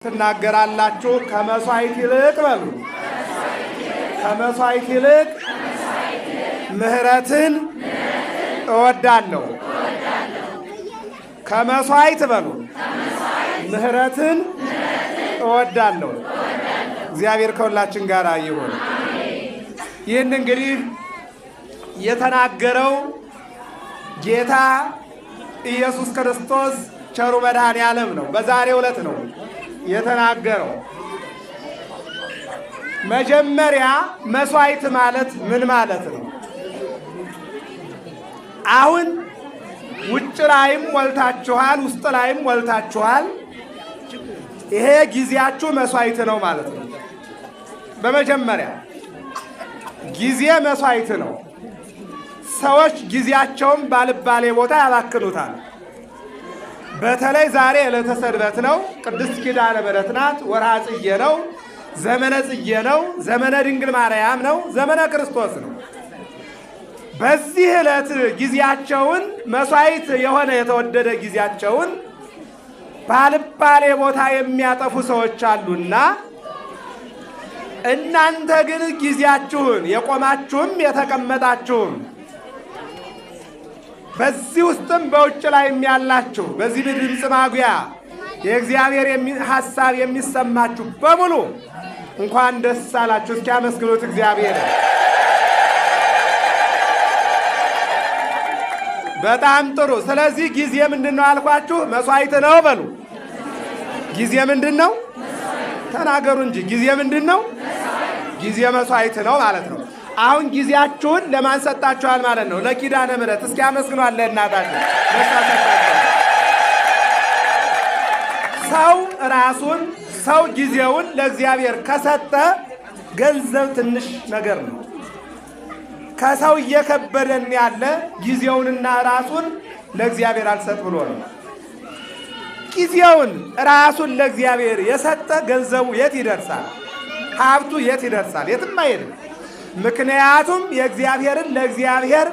ትናገራላችሁ ከመስዋዕት ይልቅ በሉ ከመስዋዕት ይልቅ ምህረትን እወዳለሁ። ከመስዋዕት በሉ ምህረትን እወዳለሁ። እግዚአብሔር ከሁላችን ጋር ይሁን። ይህን እንግዲህ የተናገረው ጌታ ኢየሱስ ክርስቶስ ቸሩ መድኃኔዓለም ነው። በዛሬው ዕለት ነው የተናገረው። መጀመሪያ መስዋዕት ማለት ምን ማለት ነው? አሁን ውጭ ላይም ሞልታችኋል፣ ውስጥ ላይም ሞልታችኋል። ይሄ ጊዜያችሁ መስዋዕት ነው ማለት ነው። በመጀመሪያ ጊዜ መስዋዕት ነው። ሰዎች ጊዜያቸውን ባልባሌ ቦታ ያባክኑታል። በተለይ ዛሬ ዕለተ ሰንበት ነው። ቅድስት ኪዳነ ምሕረት ናት። ወርኃ ጽጌ ነው። ዘመነ ጽጌ ነው። ዘመነ ድንግል ማርያም ነው። ዘመነ ክርስቶስ ነው። በዚህ ዕለት ጊዜያቸውን መስዋዕት የሆነ የተወደደ ጊዜያቸውን ባልባሌ ቦታ የሚያጠፉ ሰዎች አሉና እናንተ ግን ጊዜያችሁን የቆማችሁም የተቀመጣችሁም በዚህ ውስጥም በውጭ ላይም ያላችሁ በዚህ ድምፅ ማጉያ የእግዚአብሔር ሐሳብ የሚሰማችሁ በሙሉ እንኳን ደስ አላችሁ። እስኪ አመስግኑት እግዚአብሔር። በጣም ጥሩ። ስለዚህ ጊዜ ምንድነው አልኳችሁ? መስዋዕት ነው በሉ። ጊዜ ምንድነው? ተናገሩ እንጂ ጊዜ ምንድነው? ጊዜ መስዋዕት ነው ማለት ነው። አሁን ጊዜያችሁን ለማን ሰጣችኋል ማለት ነው? ለኪዳነ ምሕረት። እስኪ አመስግኗል ለእናታችሁ። ሰው ራሱን ሰው ጊዜውን ለእግዚአብሔር ከሰጠ ገንዘብ ትንሽ ነገር ነው። ከሰው እየከበደን ያለ ጊዜውንና ራሱን ለእግዚአብሔር አልሰጥ ብሎ ነው። ጊዜውን ራሱን ለእግዚአብሔር የሰጠ ገንዘቡ የት ይደርሳል? ሀብቱ የት ይደርሳል? የትም አይሄድም። ምክንያቱም የእግዚአብሔርን ለእግዚአብሔር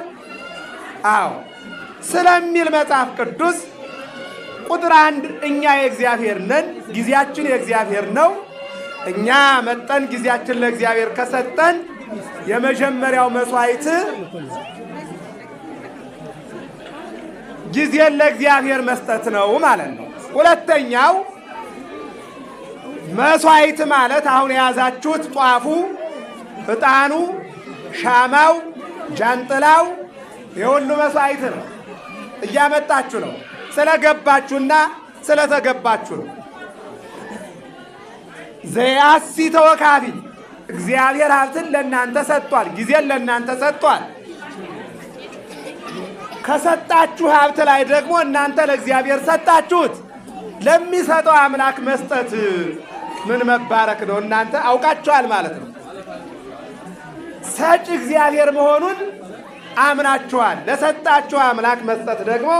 ስለሚል መጽሐፍ ቅዱስ ቁጥር 1 እኛ የእግዚአብሔር ነን፣ ጊዜያችን የእግዚአብሔር ነው። እኛ መጠን ጊዜያችን ለእግዚአብሔር ከሰጠን የመጀመሪያው መስዋዕት ጊዜን ለእግዚአብሔር መስጠት ነው ማለት ነው። ሁለተኛው መስዋዕት ማለት አሁን የያዛችሁት ጧፉ፣ ዕጣኑ፣ ሻማው፣ ጃንጥላው የሁሉ መስዋዕት ነው። እያመጣችሁ ነው። ስለገባችሁና ስለተገባችሁ ነው። ዘያሲ ተወካቢ እግዚአብሔር ሀብትን ለእናንተ ሰጥቷል። ጊዜን ለእናንተ ሰጥቷል። ከሰጣችሁ ሀብት ላይ ደግሞ እናንተ ለእግዚአብሔር ሰጣችሁት። ለሚሰጠው አምላክ መስጠት ምን መባረክ ነው! እናንተ አውቃችኋል ማለት ነው። ሰጭ እግዚአብሔር መሆኑን አምናችኋል። ለሰጣችሁ አምላክ መስጠት ደግሞ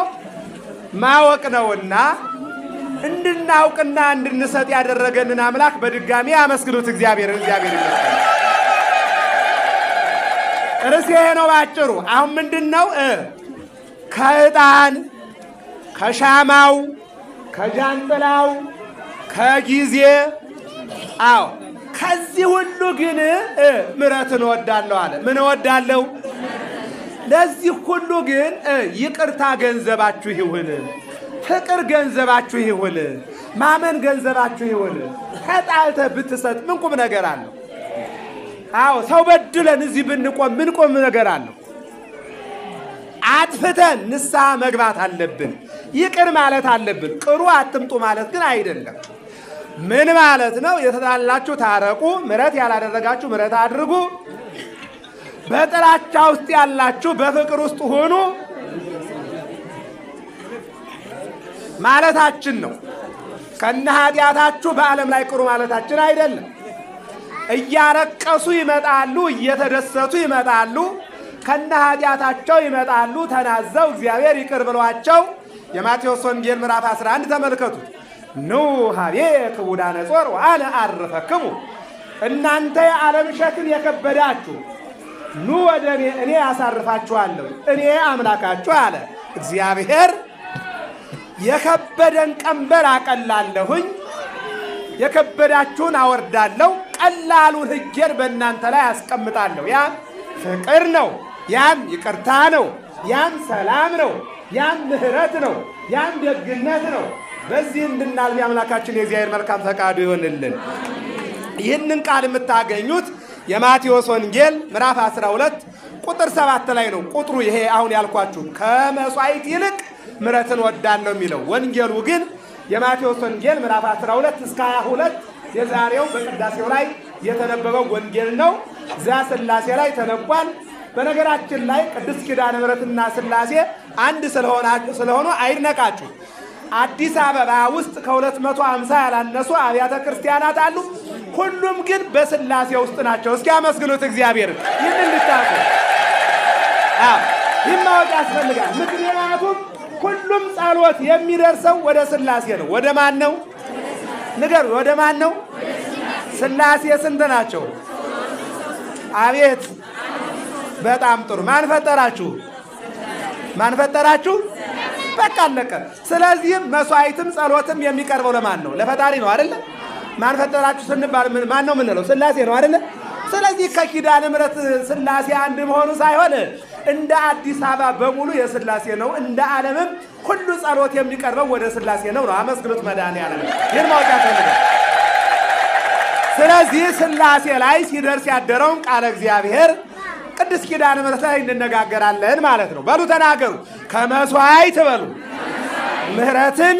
ማወቅ ነውና እንድናውቅና እንድንሰጥ ያደረገንን አምላክ በድጋሚ አመስግኑት እግዚአብሔርን። እግዚአብሔር ይመስገን። ርዕሴ ነው ባጭሩ። አሁን ምንድነው? ከዕጣን፣ ከሻማው፣ ከጃንጥላው፣ ከጊዜ ከዚህ ሁሉ ግን ምሕረትን እወዳለሁ አለ። ምን እወዳለሁ? ለዚህ ሁሉ ግን ይቅርታ ገንዘባችሁ ይሁን፣ ፍቅር ገንዘባችሁ ይሁን፣ ማመን ገንዘባችሁ ይሁን። ተጣልተህ ብትሰጥ ምን ቁም ነገር አለው? ሰው በድለን እዚህ ብንቆም ምን ቁም ነገር አለው? አጥፍተን ንስሐ መግባት አለብን። ይቅር ማለት አለብን። ቅሩ አትምጡ ማለት ግን አይደለም። ምን ማለት ነው? የተጣላችሁ ታረቁ፣ ምሕረት ያላደረጋችሁ ምሕረት አድርጉ፣ በጥላቻ ውስጥ ያላችሁ በፍቅር ውስጥ ሁኑ ማለታችን ነው። ከነ ኃጢአታችሁ በዓለም ላይ ቅሩ ማለታችን አይደለም። እያለቀሱ ይመጣሉ፣ እየተደሰቱ ይመጣሉ፣ ከነ ኃጢአታቸው ይመጣሉ። ተናዘው እግዚአብሔር ይቅር ብሏቸው የማቴዎስ ወንጌል ምዕራፍ 11 ተመልከቱት። ኑ ሀቤ ክቡዳነ ጾር ወአነ አርፈክሙ፣ እናንተ የዓለም ሸክም የከበዳችሁ ኑ ወደ እኔ ያሳርፋችኋለሁ፣ እኔ አምላካችሁ አለ እግዚአብሔር። የከበደን ቀንበር አቀላለሁኝ፣ የከበዳችሁን አወርዳለሁ፣ ቀላሉን ሕጌን በእናንተ ላይ አስቀምጣለሁ። ያም ፍቅር ነው፣ ያም ይቅርታ ነው፣ ያም ሰላም ነው፣ ያም ምሕረት ነው፣ ያም ደግነት ነው። በዚህ እንድናልፍ የአምላካችን የእግዚአብሔር መልካም ፈቃዱ ይሆንልን። ይህንን ቃል የምታገኙት የማቴዎስ ወንጌል ምዕራፍ 12 ቁጥር 7 ላይ ነው። ቁጥሩ ይሄ አሁን ያልኳችሁ ከመሥዋዕት ይልቅ ምሕረትን ወዳለሁ የሚለው። ወንጌሉ ግን የማቴዎስ ወንጌል ምዕራፍ 12 እስከ 22 የዛሬው በቅዳሴው ላይ የተነበበው ወንጌል ነው። እዚያ ሥላሴ ላይ ተነቧል። በነገራችን ላይ ቅድስት ኪዳነ ምሕረትና ሥላሴ አንድ ስለሆኑ አይድነቃችሁ። አዲስ አበባ ውስጥ ከ250 ያላነሱ አብያተ ክርስቲያናት አሉ። ሁሉም ግን በሥላሴ ውስጥ ናቸው። እስኪ አመስግኑት እግዚአብሔር። ይህን እንድታቁ ይህን ማወቅ ያስፈልጋል። ምክንያቱም ሁሉም ጸሎት የሚደርሰው ወደ ሥላሴ ነው። ወደ ማን ነው ንገሩ? ወደ ማን ነው? ሥላሴ ስንት ናቸው? አቤት በጣም ጥሩ። ማን ፈጠራችሁ? ማን ፈጠራችሁ? በቃ አለቀ። ስለዚህም መሥዋዕትም ጸሎትም የሚቀርበው ለማን ነው? ለፈጣሪ ነው አይደለ? ማን ፈጠራችሁ ስንባል ማን ነው የምንለው? ሥላሴ ነው አይደለ? ስለዚህ ከኪዳነ ምሕረት ሥላሴ አንድ መሆኑ ሳይሆን እንደ አዲስ አበባ በሙሉ የሥላሴ ነው። እንደ ዓለምም ሁሉ ጸሎት የሚቀርበው ወደ ሥላሴ ነው። አመስግኑት መድኃኒዓለም። ይህን ማወቅ ያስፈልጋል። ስለዚህ ሥላሴ ላይ ሲደርስ ያደረውን ቃለ እግዚአብሔር ቅድስት ኪዳነ ምሕረት ላይ እንነጋገራለን ማለት ነው። በሉ ተናገሩ። ከመሥዋዕት በሉ ምሕረትን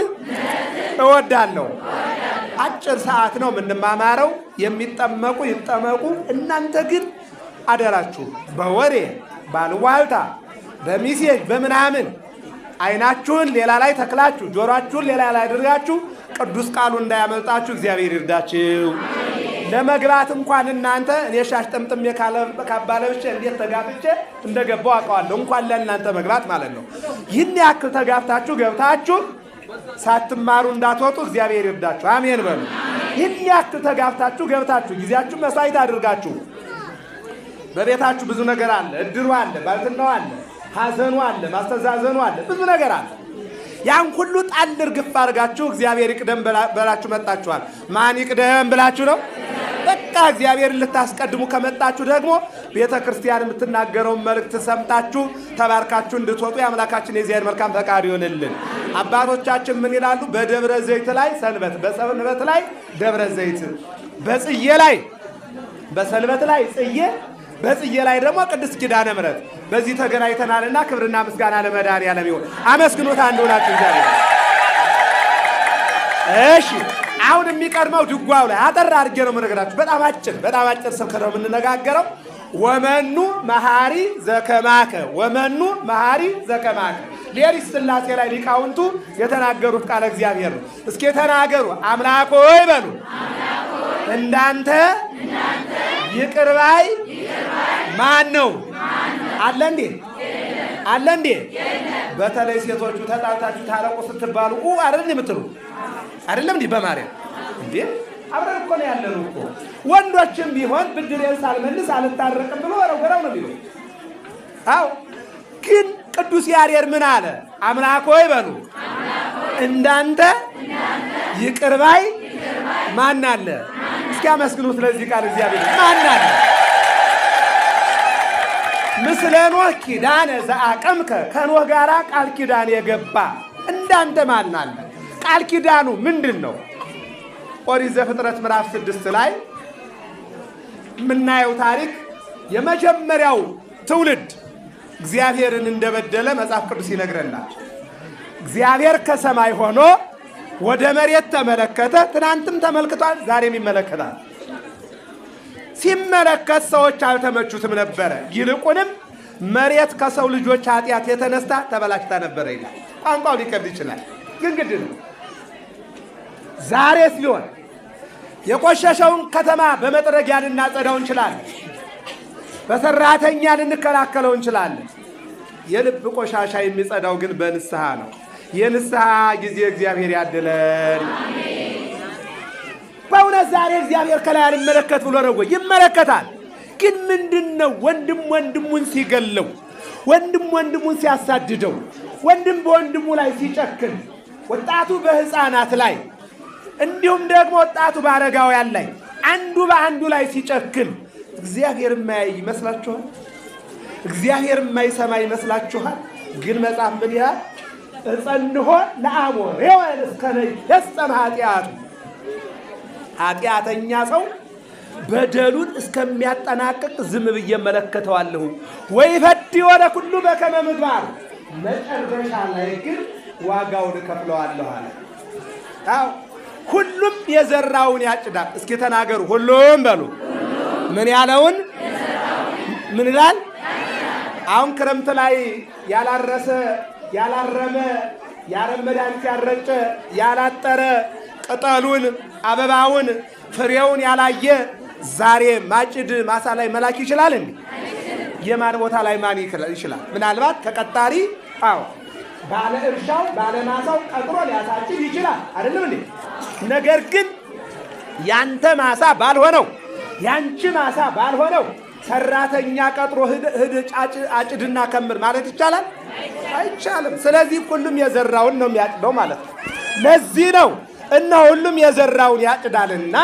እወዳለሁ። አጭር ሰዓት ነው የምንማማረው። የሚጠመቁ ይጠመቁ። እናንተ ግን አደራችሁ በወሬ ባልዋልታ በሚሴጅ በምናምን አይናችሁን ሌላ ላይ ተክላችሁ ጆሮአችሁን ሌላ ላይ አድርጋችሁ ቅዱስ ቃሉ እንዳያመልጣችሁ እግዚአብሔር ይርዳችሁ። ለመግባት እንኳን እናንተ እኔ ሻሽ ጠምጥሜ ካባ ለብሼ እንዴት ተጋፍቼ እንደገባው አውቀዋለሁ። እንኳን ለእናንተ መግባት ማለት ነው። ይህን ያክል ተጋፍታችሁ ገብታችሁ ሳትማሩ እንዳትወጡ እግዚአብሔር ይርዳችሁ። አሜን በሉ። ይህን ያክል ተጋፍታችሁ ገብታችሁ ጊዜያችሁ መሥዋዕት አድርጋችሁ በቤታችሁ ብዙ ነገር አለ። እድሩ አለ፣ ባልትናው አለ፣ ሐዘኑ አለ፣ ማስተዛዘኑ አለ፣ ብዙ ነገር አለ። ያን ሁሉ ጣል እርግፍ አድርጋችሁ እግዚአብሔር ይቅደም በላችሁ መጣችኋል። ማን ይቅደም ብላችሁ ነው? በቃ እግዚአብሔርን ልታስቀድሙ ከመጣችሁ ደግሞ ቤተ ክርስቲያን የምትናገረውን መልእክት ሰምታችሁ ተባርካችሁ እንድትወጡ የአምላካችን የእግዚአብሔር መልካም ፈቃድ ይሆንልን። አባቶቻችን ምን ይላሉ? በደብረ ዘይት ላይ ሰንበት፣ በሰንበት ላይ ደብረ ዘይት፣ በጽዬ ላይ በሰንበት ላይ ጽዬ፣ በጽዬ ላይ ደግሞ ቅድስት ኪዳነ ምሕረት። በዚህ ተገናኝተናልና ክብርና ምስጋና ለመድኃኒዓለም ይሁን። አመስግኖት አንድ ሆናችሁ እግዚአብሔር። እሺ አሁን የሚቀድመው ድጓው ላይ አጠር አድርጌ ነው የምነግራችሁ። በጣም አጭር ስብከት ነው የምንነጋገረው። ወመኑ መሐሪ ዘከማከ፣ ወመኑ መሐሪ ዘከማከ። ሌሊት ሥላሴ ላይ ሊቃውንቱ የተናገሩት ቃለ እግዚአብሔር ነው። እስኪ ተናገሩ። አምላክ ሆይ በሉ እንዳንተ ይቅር ባይ ማን ነው? አለ እንዴ? አለ እንዴ? በተለይ ሴቶቹ ተጣልታችሁ ታረቁ ስትባሉ አይደል የምትሉ አይደለም እንዴ? በማርያም እንዴ አብረን እኮ ነው ያለነው እኮ። ወንዶችም ቢሆን ብድሬን ሳልመልስ አልታረቅም ብሎ ወረወረው ነው የሚለው። አዎ ግን ቅዱስ ያሬድ ምን አለ? አምላክ ሆይ በሉ እንዳንተ ይቅር ባይ ማን አለ? እስኪ አመስግኑ። ስለዚህ ቃል እግዚአብሔር ማን አለ? ምስለ ኖህ ኪዳነ ዘአቀምከ፣ ከኖህ ጋራ ቃል ኪዳን የገባ እንዳንተ ማን አለ? ቃል ኪዳኑ ምንድን ነው? ኦሪት ዘፍጥረት ምዕራፍ 6 ላይ የምናየው ታሪክ የመጀመሪያው ትውልድ እግዚአብሔርን እንደበደለ መጽሐፍ ቅዱስ ይነግረናል። እግዚአብሔር ከሰማይ ሆኖ ወደ መሬት ተመለከተ። ትናንትም ተመልክቷል፣ ዛሬም ይመለከታል። ሲመለከት ሰዎች አልተመቹትም ነበረ። ይልቁንም መሬት ከሰው ልጆች ኃጢአት የተነሳ ተበላሽታ ነበረ ይላል። ቋንቋው ሊከብድ ይችላል፣ ግን ግድ ነው። ዛሬስ ቢሆን የቆሸሸውን ከተማ በመጥረጊያ ልናጸዳው እንችላለን። በሰራተኛ ልንከላከለው እንችላለን። የልብ ቆሻሻ የሚጸዳው ግን በንስሐ ነው። የንስሐ ጊዜ እግዚአብሔር ያድለን። በእውነት ዛሬ እግዚአብሔር ከላይ አልመለከት ብሎ ነው ወይ? ይመለከታል። ግን ምንድነው ወንድም ወንድሙን ሲገለው፣ ወንድም ወንድሙን ሲያሳድደው፣ ወንድም በወንድሙ ላይ ሲጨክን፣ ወጣቱ በሕፃናት ላይ እንዲሁም ደግሞ ወጣቱ በአረጋውያን ላይ አንዱ በአንዱ ላይ ሲጨክን እግዚአብሔር የማያይ ይመስላችኋል? እግዚአብሔር የማይሰማ ይመስላችኋል? ግን መጽሐፍ ምን ይላል? እጸንሖ ለአሞር ሔዋን እስከ ይፈጸም ኃጢአቱ። ኃጢአተኛ ሰው በደሉን እስከሚያጠናቅቅ ዝም ብዬ እመለከተዋለሁ። ወይፈዲ ወደ ኩሉ በከመ ምግባሩ፣ መጨረሻ ላይ ግን ዋጋውን እከፍለዋለሁ አለ። አዎ ሁሉም የዘራውን ያጭዳል። እስኪ ተናገሩ፣ ሁሉም በሉ። ምን ያለውን ምን ይላል? አሁን ክረምት ላይ ያላረሰ ያላረመ የአረም መድኃኒት ያልረጨ ያላጠረ ቅጠሉን አበባውን ፍሬውን ያላየ ዛሬ ማጭድ ማሳ ላይ መላክ ይችላል እንዴ? የማን ቦታ ላይ ማን ይችላል? ምናልባት ከቀጣሪ አዎ ባለ እርሻው ባለ ማሳው ቀጥሮ ሊያሳጭድ ይችላል አይደለም እንዴ? ነገር ግን ያንተ ማሳ ባልሆነው ያንቺ ማሳ ባልሆነው ሰራተኛ ቀጥሮ ሂድ አጭድና ከምር ማለት ይቻላል? አይቻልም። ስለዚህ ሁሉም የዘራውን ነው የሚያጭደው ማለት ነው። ለዚህ ነው እና ሁሉም የዘራውን ያጭዳልና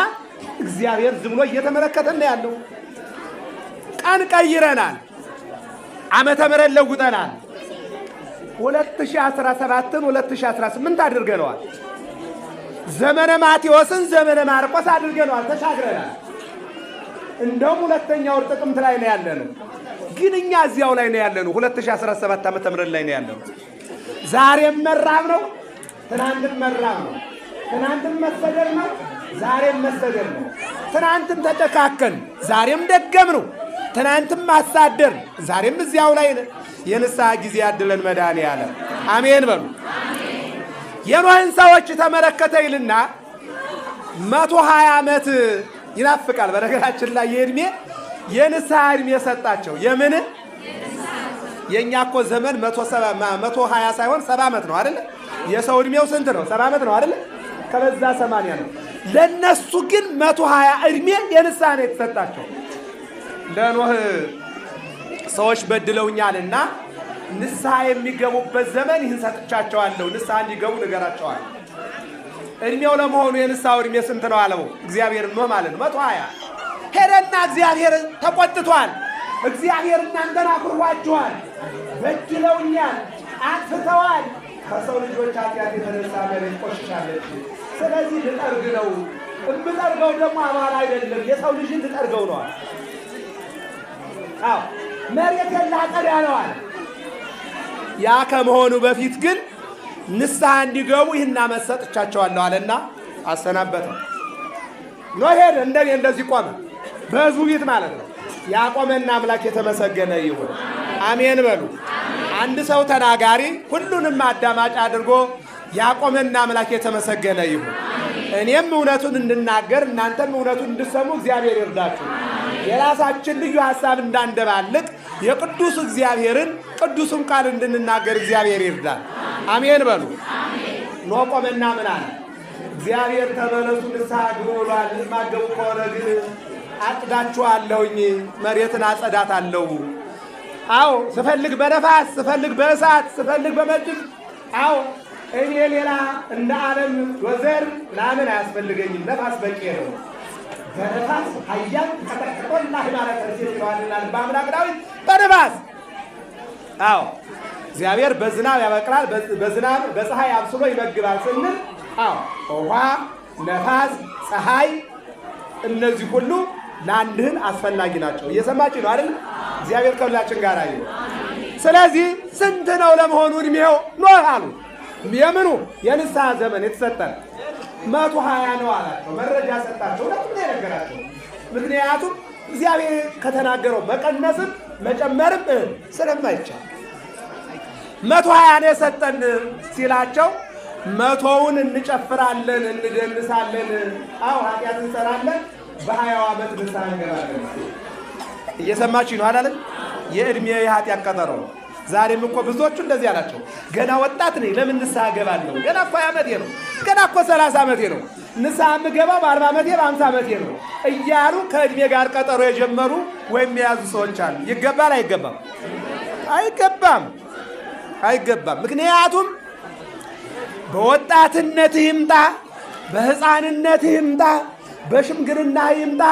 እግዚአብሔር ዝም ብሎ እየተመለከተን ነው ያለው። ቀን ቀይረናል፣ ዓመተ ምሕረት ለውጠናል። 2017ን 2018 አድርገነዋል። ዘመነ ማቴዎስን ዘመነ ማርቆስ አድርገነዋል፣ ተሻግረናል። እንደውም ሁለተኛው ወር ጥቅምት ላይ ነው ያለነው። ግን እኛ እዚያው ላይ ነው ያለነው። 2017 ዓመተ ምሕረት ላይ ነው ያለነው። ዛሬም መራብ ነው፣ ትናንትም መራብ ነው። ትናንትም መሰደር ነው፣ ዛሬም መሰደር ነው። ትናንትም ተጨካከን፣ ዛሬም ደገም ነው። ትናንትም ማሳደር፣ ዛሬም እዚያው ላይ ነው። የንስሐ ጊዜ ያድለን መድኃኔዓለም አሜን በሉ። የኖህን ሰዎች ተመለከተ ይልና 120 ዓመት ይናፍቃል። በነገራችን ላይ የእድሜ የንስሐ እድሜ የሰጣቸው የምን የኛ እኮ ዘመን 120 ሳይሆን 70 ዓመት ነው አይደል? የሰው እድሜው ስንት ነው? 70 ዓመት ነው አይደል? ከበዛ 80 ነው። ለነሱ ግን 120 እድሜ የንስሐ ነው የተሰጣቸው። ለኖህ ሰዎች በድለውኛልና ንስሐ የሚገቡበት ዘመን ይህን ሰጥቻቸዋለሁ፣ ንስሐ እንዲገቡ ንገራቸዋል። እድሜው ለመሆኑ የንስሐው እድሜ ስንት ነው አለው እግዚአብሔር ኖህ ማለት ነው 120 ሄደና እግዚአብሔር ተቆጥቷል። እግዚአብሔር እናንተን አኩርፏችኋል፣ በድለውኛል፣ አጥፍተዋል። ከሰው ልጆች ኃጢአት የተነሳ መሬት ቆሽሻለች። ስለዚህ ልጠርግ ነው። የምጠርገው ደግሞ አማራ አይደለም፣ የሰው ልጅን ልጠርገው ነዋል። አዎ መሬትን ላጸዳ ነዋል። ያ ከመሆኑ በፊት ግን ንስሐ እንዲገቡ ይህን ዓመት ሰጥቻቸዋለሁ አለና አሰናበተው። ኖህ ሄደ፣ እንደዚህ ቆመ፣ በሕዝቡ ፊት ማለት ነው። ያቆመና አምላክ የተመሰገነ ይሁን አሜን በሉ። አንድ ሰው ተናጋሪ ሁሉንም አዳማጭ አድርጎ ያቆመና አምላክ የተመሰገነ ይሁን። እኔም እውነቱን እንድናገር እናንተም እውነቱን እንድሰሙ እግዚአብሔር ይርዳችሁ። የራሳችን ልዩ ሐሳብ እንዳንደባልቅ የቅዱስ እግዚአብሔርን ቅዱስም ቃል እንድንናገር እግዚአብሔር ይርዳል አሜን በሉ። ኖህ ቆመና ምን አለ? እግዚአብሔር ተመለሱ ንስሐ ግቡ ብሏል። የማትገቡ ከሆነ ግን አጭዳችኋለሁኝ፣ መሬትን አጸዳታለሁ። አዎ ስፈልግ በነፋስ ስፈልግ በእሳት ስፈልግ በመጭድ አዎ እኔ ሌላ እንደ ዓለም ወዘር ምናምን አያስፈልገኝም። ነፋስ በቂ ነው። በነፋስ ኃያል ተቀጥቅጦና ማለት እርሴት ይለዋልናል በአምላክ ዳዊት በነፋስ አዎ እግዚአብሔር በዝናብ ያበቅላል፣ በዝናብ በፀሐይ አብስሎ ይመግባል ስንል አዎ ውሃ፣ ነፋስ፣ ፀሐይ እነዚህ ሁሉ ለአንድህን አስፈላጊ ናቸው። እየሰማችሁ ነው አይደል? እግዚአብሔር ከሁላችን ጋር ይሁን። ስለዚህ ስንት ነው ለመሆኑ እድሜው ኖህ አሉ። የምኑ የንስሐ ዘመን የተሰጠን 120 ነው አላቸው። መረጃ ሰጣቸው። ለምን ነገራቸው? ምክንያቱም እግዚአብሔር ከተናገረው መቀነስም መጨመርም ስለማይቻል 120 ነው የሰጠን ሲላቸው 100ውን እንጨፍራለን፣ እንደንሳለን፣ አዎ ኃጢአት እንሰራለን፣ በ20 ዓመት ንስሐ እንገባለን። እየሰማችሁ ነው አይደል? የእድሜ የኃጢአት ቀጠሮ። ዛሬም እኮ ብዙዎቹ እንደዚህ አላቸው። ገና ወጣት ነኝ ለምን ንስሐ እገባለሁ? ገና እኮ 20 ዓመቴ ነው፣ ገና እኮ 30 ዓመቴ ነው፣ ንስሐ የምገባው በ40 ዓመቴ በ50 ዓመቴ ነው እያሉ ከእድሜ ጋር ቀጠሮ የጀመሩ ወይም የያዙ ሰዎች አሉ። ይገባል አይገባም? አይገባም፣ አይገባም። ምክንያቱም በወጣትነትህ ይምጣ በሕፃንነት ይምጣ በሽምግልና ይምጣ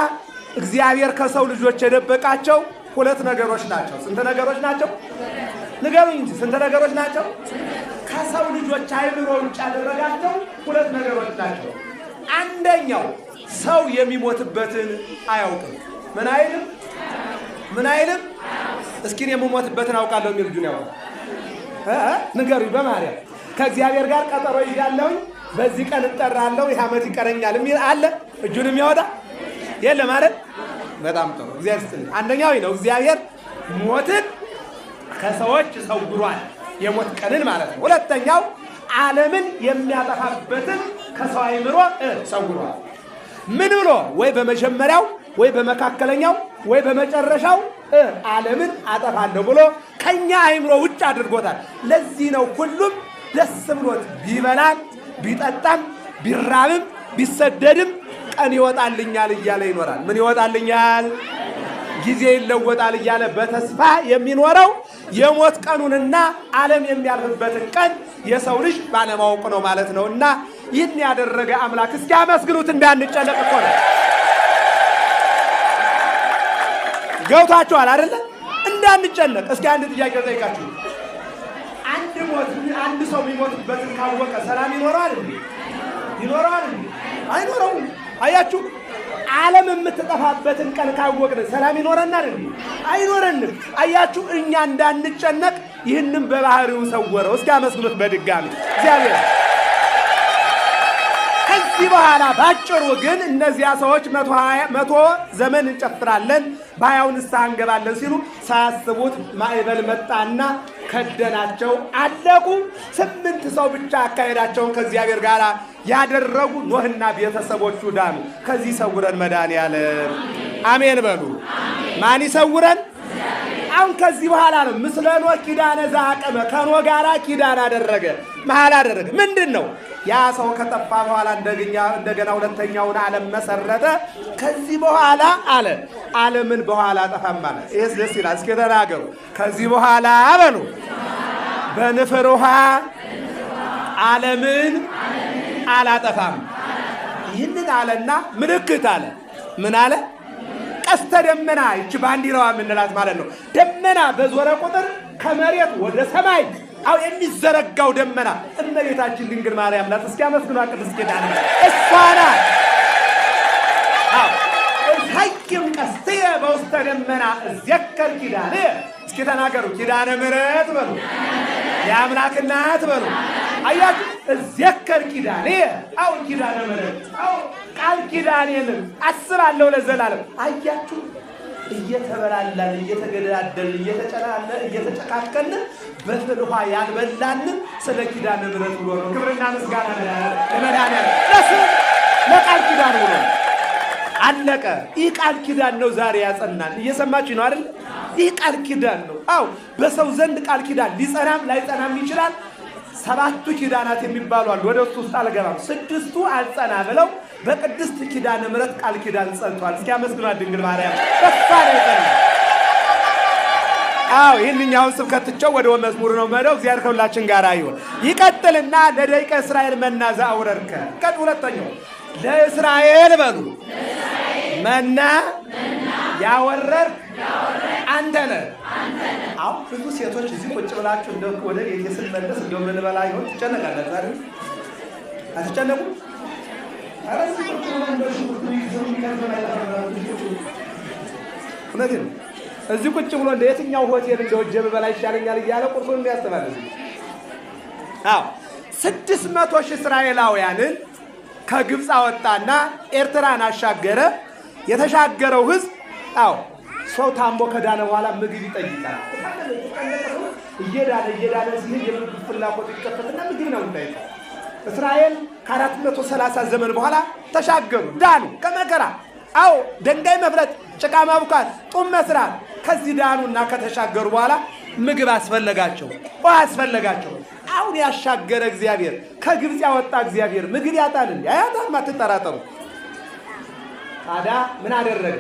እግዚአብሔር ከሰው ልጆች የደበቃቸው ሁለት ነገሮች ናቸው። ስንት ነገሮች ናቸው? ንገሩኝ እንጂ ስንት ነገሮች ናቸው? ከሰው ልጆች አይምሮ ውጭ ያደረጋቸው ሁለት ነገሮች ናቸው። አንደኛው ሰው የሚሞትበትን አያውቅም። ምን አይልም? ምን አይልም? እስኪ እኔ የምሞትበትን አውቃለሁ የሚል እጁን ያወጣ። ንገሩኝ በማርያም ከእግዚአብሔር ጋር ቀጠሮ ይዣለሁኝ በዚህ ቀን እጠራለሁ ይህ ዓመት ይቀረኛል የሚል አለ? እጁን የሚያወጣ የለም አይደል? በጣም ጥሩ እግዚአብሔር ይስጥልኝ። አንደኛው ነው እግዚአብሔር ሞትን ከሰዎች ሰውሯል፣ የሞት ቀንን ማለት ነው። ሁለተኛው ዓለምን የሚያጠፋበትን ከሰው አይምሮ ሰውሯል። ምን ብሎ? ወይ በመጀመሪያው ወይ በመካከለኛው ወይ በመጨረሻው ዓለምን አጠፋለሁ ብሎ ከኛ አይምሮ ውጭ አድርጎታል። ለዚህ ነው ሁሉም ደስ ብሎት ቢበላም ቢጠጣም ቢራብም ቢሰደድም ቀን ይወጣልኛል እያለ ይኖራል። ምን ይወጣልኛል? ጊዜ ይለወጣል እያለ በተስፋ የሚኖረው የሞት ቀኑንና ዓለም የሚያልፍበትን ቀን የሰው ልጅ ባለማወቅ ነው ማለት ነው። እና ይህን ያደረገ አምላክ እስኪ አመስግኑት። እንዳንጨነቅ እኮ ነው። ገብቷችኋል አይደለ? እንዳንጨነቅ። እስኪ አንድ ጥያቄ ጠይቃችሁ፣ አንድ ሰው የሚሞትበትን ካወቀ ሰላም ይኖረዋል እንዴ? ይኖረዋል እንዴ? አይኖረውም። አያችሁ፣ ዓለም የምትጠፋበትን ቀን ካወቅን ሰላም ይኖረናል እንዴ? አይኖረንም። አያችሁ፣ እኛ እንዳንጨነቅ ይህንን በባህሪው ሰወረው። እስኪ አመስግኑት በድጋሚ እግዚአብሔር። ከዚህ በኋላ ባጭሩ ግን እነዚያ ሰዎች 100 ዘመን እንጨፍራለን በሀያው ንስሐ እንገባለን ሲሉ ሳያስቡት ማዕበል መጣና ከደናቸው፣ አለቁ። 8 ሰው ብቻ አካሄዳቸውን ከእግዚአብሔር ጋር ያደረጉ ኖህና ቤተሰቦቹ ዳኑ። ከዚህ ሰውረን መድኃኒዓለም አሜን በሉ። ማን ይሰውረን? አሁን ከዚህ በኋላ ነው ምስለ ኖህ ኪዳነ ዘአቀመ፣ ከኖህ ጋራ ኪዳን አደረገ፣ መሐላ አደረገ። ምንድን ነው? ያ ሰው ከጠፋ በኋላ እንደገና ሁለተኛውን ዓለም መሰረተ። ከዚህ በኋላ አለ ዓለምን በኋላ አጠፋም አለ። ይህስ ደስ ይላል። እስኪ ተናገሩ። ከዚህ በኋላ በሉ በንፍር ውሃ ዓለምን አላጠፋም። ይህንን አለና ምልክት አለ። ምን አለ? ቀስተ ደመና። ይቺ ባንዲራዋ የምንላት ማለት ነው። ደመና በዞረ ቁጥር ከመሬት ወደ ሰማይ የሚዘረጋው ደመና እመቤታችን ድንግል ማርያም ናት። እስኪ አመስግኗ ቅድስት ኪዳነ እሷ ናት። ሀይም ቀስትየ በውስተ ደመና እዘከር ኪዳነ። እስኪ ተናገሩ። ኪዳነ ምሕረት በሉ፣ የአምላክ እናት በሉ። አያችሁ፣ እዘከር ኪዳነ። ኪዳነ ምሕረት ቃል ኪዳኔንም አስባለሁ ለዘላለም። አያችሁ፣ እየተበላላን እየተገዳደልን እየተጨካከልን በፍል ውሃ ያልበላንን ስለ ኪዳነ ምሕረት ብሎ ነው። ክብርና ምስጋና ለመድኃኒዓለም ለቃል ኪዳን ብሎ አለቀ። ይህ ቃል ኪዳን ነው ዛሬ ያጸናል። እየሰማችሁ ነው አይደል? ይህ ቃል ኪዳን ነው። በሰው ዘንድ ቃል ኪዳን ሊጸናም ላይጸናም ይችላል። 7ቱ ኪዳናት የሚባሉ አሉ። ወደ ውስጥ አልገባም። 6ቱ አልጸና ብለው በቅድስት ኪዳነ ምሕረት ቃል ኪዳን ጸንቷል። እስኪ አመስግኗት ድንግል ማርያም። ተስፋ ነው የጸና። ይህንኛውን ስብከት ትቼው ወደ መዝሙር ነው መደው። እግዚአብሔር ከሁላችን ጋር ይሁን። ይቀጥልና ለደቂቀ እስራኤል መና ዘአውረድከ። ሁለተኛው ለእስራኤል በሉ መና ያወረድክ አንተ ነህ። ብዙ ሴቶች እዚህ ቁጭ ብላችሁ እንደው ወደ ቤቴ ስንመለስ እንደው ምን በላ ይሆን ትጨነቃላችሁ አይደል? አትጨነቁ? እውነቴን ነው። እዚህ ቁጭ ብሎ እንደ የትኛው ሆቴል እንደው ጀብ በላ ይሻለኛል እያለ ቁርሱን እንዲያስተባል 600,000 እስራኤላውያንን ከግብፅ አወጣና ኤርትራን አሻገረ። የተሻገረው ህዝብ ሰው ታሞ ከዳነ በኋላ ምግብ ይጠይቃል። እየዳነ ሲሄድ የምግብ ፍላጎት ይከፈትና ምግብ ነው እንዳይጠይቅ። እስራኤል ከ430 ዘመን በኋላ ተሻገሩ፣ ዳኑ ከመከራ። ድንጋይ መፍለጥ፣ ጭቃ ማቡካት፣ ጡም መስራት። ከዚህ ዳኑና ከተሻገሩ በኋላ ምግብ አስፈለጋቸው፣ ውሃ አስፈለጋቸው። አሁን ያሻገረ እግዚአብሔር፣ ከግብፅ ያወጣ እግዚአብሔር ምግብ ያጣል እንዴ? አያጣም፣ አትጠራጠሩ። ታዲያ ምን አደረገ?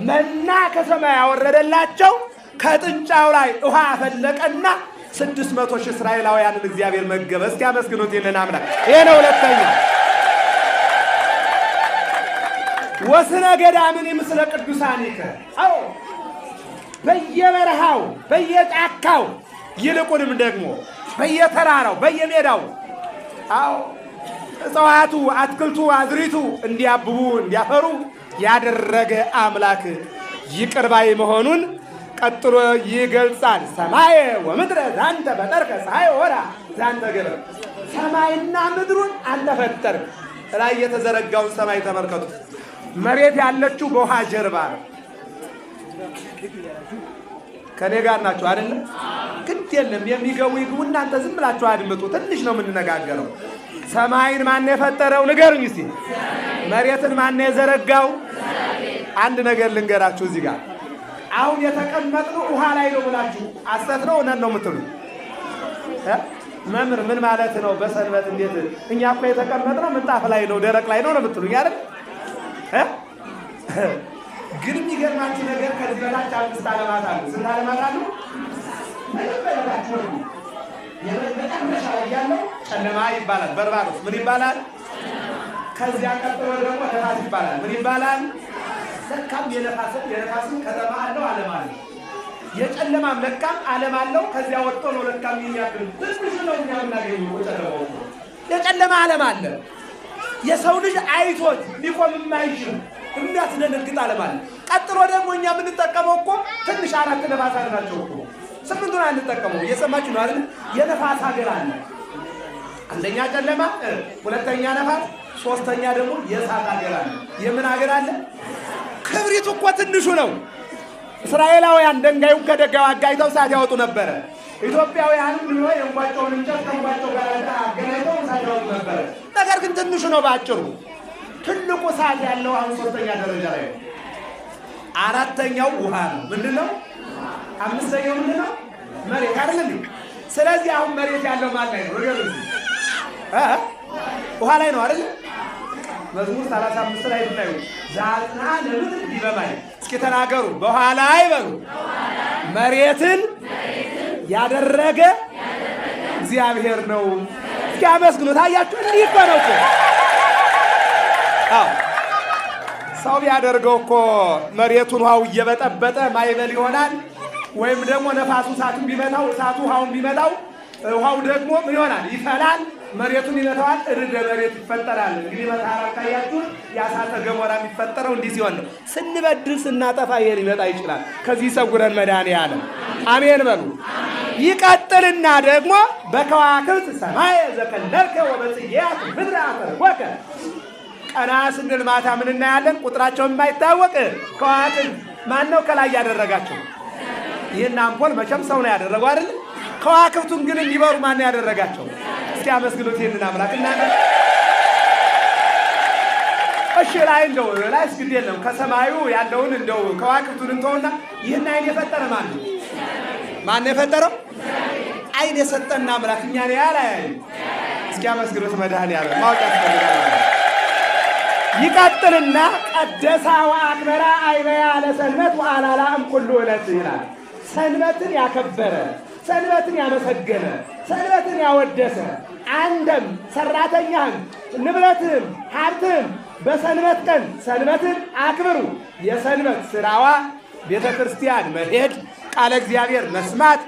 መና ከሰማይ ያወረደላቸው። ከጥንጫው ላይ ውሃ አፈለቀና 600,000 እስራኤላውያንን እግዚአብሔር መገበ። እስኪ አመስግኑት ይህንን አምላክ። ይሄ ነው ሁለተኛው። ወስነ ገዳምን ምስለ ቅዱሳኒከ አዎ በየበረሃው በየጫካው ይልቁንም ደግሞ በየተራራው በየሜዳው አዎ እጽዋቱ አትክልቱ አዝሪቱ እንዲያብቡ እንዲያፈሩ ያደረገ አምላክ ይቅር ባይ መሆኑን ቀጥሎ ይገልጻል። ሰማየ ወምድረ ዛንተ ፈጠርከ ፀሐይ ወራ ዛንተ ገበ ሰማይና ምድሩን አንተ ፈጠርክ። ላይ የተዘረጋውን ሰማይ ተመልከቱ። መሬት ያለችው በውሃ ጀርባ ነው። ከኔ ጋር ናችሁ አይደል? ግድ የለም የሚገቡ ይግቡ። እናንተ ዝም ብላችሁ አድምጡ። ትንሽ ነው የምንነጋገረው። ሰማይን ማን የፈጠረው ንገሩኝ እስቲ። መሬትን ማን የዘረጋው? አንድ ነገር ልንገራችሁ እዚህ ጋር አሁን የተቀመጥነው ውሃ ላይ ነው ብላችሁ አስተት ነው እነን ነው የምትሉ መምህር ምን ማለት ነው? በሰንበት እንዴት እኛ እኮ የተቀመጥነው ምንጣፍ ላይ ነው ደረቅ ላይ ነው የምትሉኝ አይደል? ግን የሚገርማችሁ ነገር ከልበታች 5 ዓለማት አሉ። ስንት ዓለማት አሉ? የመጨረሻ ላይ ያለው ጨለማ ይባላል። በርባሮስ ምን ይባላል? ከዚያ ቀጥሎ ደግሞ ነፋስ ይባላል። ምን ይባላል? ለካም የነፋስም ከተማ አለው ዓለም አለው። የጨለማም ለካም ዓለም አለው። ከዚያ ወጥቶ ነው ለካም የሚያክል ትንሽ ነው የሚያገኘው ጨለማው። የጨለማ ዓለም አለ። የሰው ልጅ አይቶት ሊቆም የማይችል የሚያስደነግጥ ዓለም አለ። ቀጥሎ ደግሞ እኛ የምንጠቀመው እኮ ትንሽ 4 ነፋሳት ናቸው እኮ 8ቱን አንጠቀመው። እየሰማችሁ ነው አይደል? የነፋስ ሀገር አለ። አንደኛ ጨለማ፣ ሁለተኛ ነፋስ፣ ሶስተኛ ደግሞ የእሳት ሀገር አለ። የምን ሀገር አለ? ክብሪቱ እኮ ትንሹ ነው። እስራኤላውያን ድንጋዩን ከደጋው አጋይተው እሳት ያወጡ ነበረ። ኢትዮጵያውያንም ብሎ የእንቧቸውን እንጨት ከእንቧቸው ጋር አገናኝተው እሳት ያወጡ ነበረ። ነገር ግን ትንሹ ነው ባጭሩ። ትልቁ እሳት ያለው አሁን 3ኛ ደረጃ ላይ ነው። 4ኛው ውሃ ነው። ምንድን ነው? 5ኛው ምንድን ነው? መሬት አይደል? ስለዚህ አሁን መሬት ያለው ማን ላይ ነው? ውሃ ላይ ነው አይደል? መዝሙር 35 ላይ ብናዩ ዛጽና ለምድር ዲበማይ እስኪ ተናገሩ። በውሃ ላይ በሉ መሬትን ያደረገ እግዚአብሔር ነው። እስኪ አመስግኑ። ታያችሁ? እንዲህ እኮ ነው እኮ። አዎ ሰው ቢያደርገው እኮ መሬቱን ውሃው እየበጠበጠ ማይበል ይሆናል። ወይም ደግሞ ነፋሱ እሳቱን ቢመታው እሳቱ ውሃውን ቢመታው ውሃው ደግሞ ምን ይሆናል? ይፈላል። መሬቱን ይመታዋል። እርደ መሬት ይፈጠራል። እንግዲህ መታራ ካያችሁ የእሳተ ገሞራ የሚፈጠረው እንዲህ ሲሆን ነው። ስንበድል ስናጠፋ ይሄ ሊመጣ ይችላል። ከዚህ ሰጉረን መድኃኔዓለም አሜን በሉ። ይቀጥልና ደግሞ በከዋክብት ሰማይ ዘከለልከ ወበጽጌያት ምድረ አፈርወከ ቀና ስንል ማታ ምን እናያለን? ቁጥራቸው የማይታወቅ ከዋክብት ማን ነው ከላይ ያደረጋቸው? ይህን አምፖል መቼም ሰው ነው ያደረገው አይደል? ከዋክብቱን ግን እንዲበሩ ማን ያደረጋቸው? እስኪ አመስግኑት ይህንን አምላክ። እናንተ እሺ ላይ እንደው ላይ እስግድ የለም ከሰማዩ ያለውን እንደው ከዋክብቱን እንተውና ይህን አይን የፈጠረ ማን ነው? ማን ነው የፈጠረው? አይን የሰጠና አምላክ እኛ ነው ያላይ። እስኪ አመስግኑት መድኃኔዓለም። ማውጣት ያስፈልጋል። ይቀጥልና ቀደሳ ወአክበራ አይበያ ለሰንበት ወአላላ እምኩሉ ዕለት ይላል። ሰንበትን ያከበረ ሰንበትን ያመሰገነ ሰንበትን ያወደሰ አንተም ሰራተኛህም ንብረትህም ሀብትህም በሰንበት ቀን ሰንበትን አክብሩ። የሰንበት ስራዋ ቤተ ክርስቲያን መሄድ፣ ቃለ እግዚአብሔር መስማት፣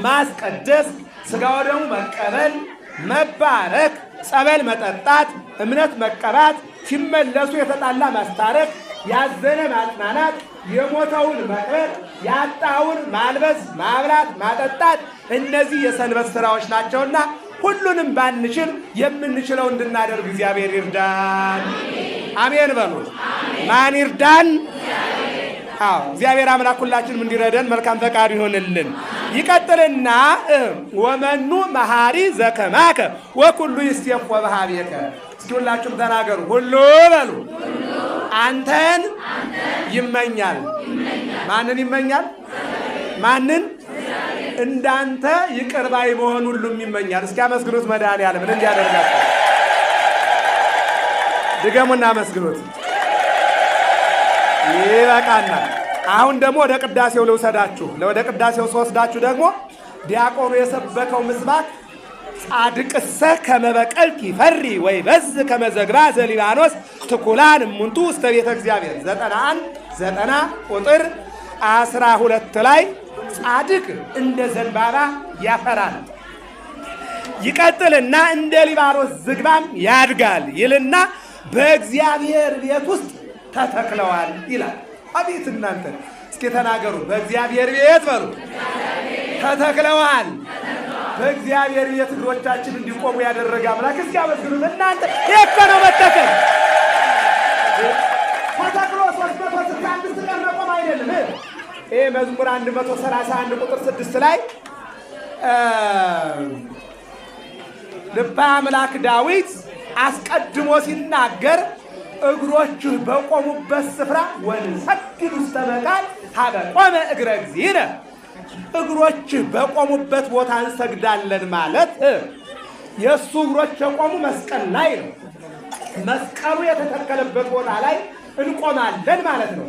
ማስቀደስ፣ ሥጋ ወደሙ መቀበል፣ መባረክ፣ ጸበል መጠጣት፣ እምነት መቀባት፣ ሲመለሱ የተጣላ ማስታረቅ፣ ያዘነ ማጽናናት፣ የሞተውን መቅበር፣ ያጣውን ማልበስ፣ ማብላት፣ ማጠጣት እነዚህ የሰንበት ስራዎች ናቸውና ሁሉንም ባንችል የምንችለው እንድናደርግ እግዚአብሔር ይርዳን። አሜን በሉ። ማን ይርዳን? አዎ እግዚአብሔር አምላክ ሁላችንም እንዲረዳን መልካም ፈቃዱ ይሆንልን። ይቀጥልና ወመኑ መሐሪ ዘከማከ ወኩሉ ይስየፍ ወበሃቤከ። እስኪ ሁላችሁም ተናገሩ። ሁሉ በሉ አንተን ይመኛል። ማንን ይመኛል? ማንን? እንዳንተ ይቅር ባይ መሆን ሁሉም ይመኛል። እስኪ አመስግኑት መድኃኔዓለም ምን እንዲያደርጋችሁ። ድገሙና አመስግኑት። ይበቃናል። አሁን ደግሞ ወደ ቅዳሴው ልውሰዳችሁ። ወደ ቅዳሴው ስወስዳችሁ ደግሞ ዲያቆኑ የሰበከው ምስባክ ጻድቅሰ ከመበቀልት ይፈሪ ወይ በዝ ከመዘግባ ዘሊባኖስ ትኩላን እሙንቱ ውስተ ቤተ እግዚአብሔር 91 ቁጥር 12 ላይ ጻድቅ እንደ ዘንባባ ያፈራል ይቀጥልና እንደ ሊባኖስ ዝግባም ያድጋል ይልና በእግዚአብሔር ቤት ውስጥ ተተክለዋል ይላል። አቤት እናንተ እስኪ ተናገሩ። በእግዚአብሔር ቤት በሉ ተተክለዋል። በእግዚአብሔር ቤት እግሮቻችን እንዲቆሙ ያደረገ አምላክ እስኪ አመስግኑት እናንተ። ይሄ ነው መተከል። ተተክሎ 365 ቀን መቆም አይደለም። ይሄ መዝሙር 131 ቁጥር 6 ላይ ልበ አምላክ ዳዊት አስቀድሞ ሲናገር እግሮችህ በቆሙበት ስፍራ ወንሰግድ ውስተ መቃል ሀበ ቆመ እግረ እግዚእነ፣ እግሮችህ በቆሙበት ቦታ እንሰግዳለን ማለት የእሱ እግሮች የቆሙ መስቀል ላይ ነው። መስቀሉ የተተከለበት ቦታ ላይ እንቆማለን ማለት ነው።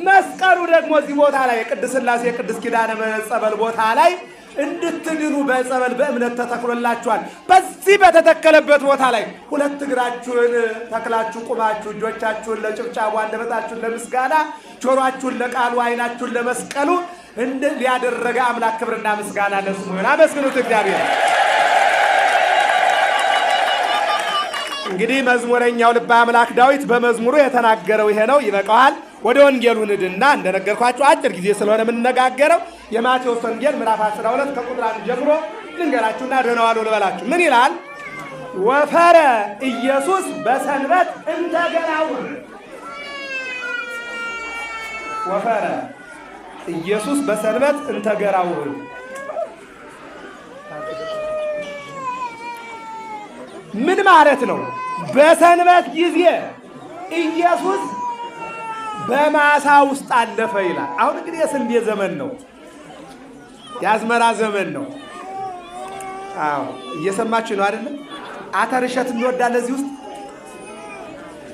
መስቀሉ ደግሞ እዚህ ቦታ ላይ የቅድስት ሥላሴ የቅድስት ኪዳነ ምሕረት ጸበል ቦታ ላይ እንድትድኑ በጸበል በእምነት ተተክሎላችኋል። በዚህ በተተከለበት ቦታ ላይ ሁለት እግራችሁን ተክላችሁ ቁማችሁ እጆቻችሁን ለጭብጫቡ አንደበታችሁን ለምስጋና ጆሮአችሁን ለቃሉ ዓይናችሁን ለመስቀሉ ሊያደረገ አምላክ ክብርና ምስጋና ለስሙ ይሁን። አመስግኑት እግዚአብሔር። እንግዲህ መዝሙረኛው ልበ አምላክ ዳዊት በመዝሙሩ የተናገረው ይሄ ነው። ይበቃዋል። ወደ ወንጌሉ ንድና እንደነገርኳችሁ አጭር ጊዜ ስለሆነ የምንነጋገረው የማቴዎስ ወንጌል ምዕራፍ 12 ከቁጥር 1 ጀምሮ ልንገራችሁና ደህና ዋሉ ልበላችሁ። ምን ይላል? ወፈረ ኢየሱስ በሰንበት እንተገናውር። ወፈረ ኢየሱስ በሰንበት እንተገናውር ምን ማለት ነው? በሰንበት ጊዜ ኢየሱስ በማሳ ውስጥ አለፈ ይላል። አሁን እንግዲህ የስንዴ ዘመን ነው፣ የአዝመራ ዘመን ነው። አዎ እየሰማችሁ ነው አይደል? አተር እሸት እንወዳለን እዚህ ውስጥ።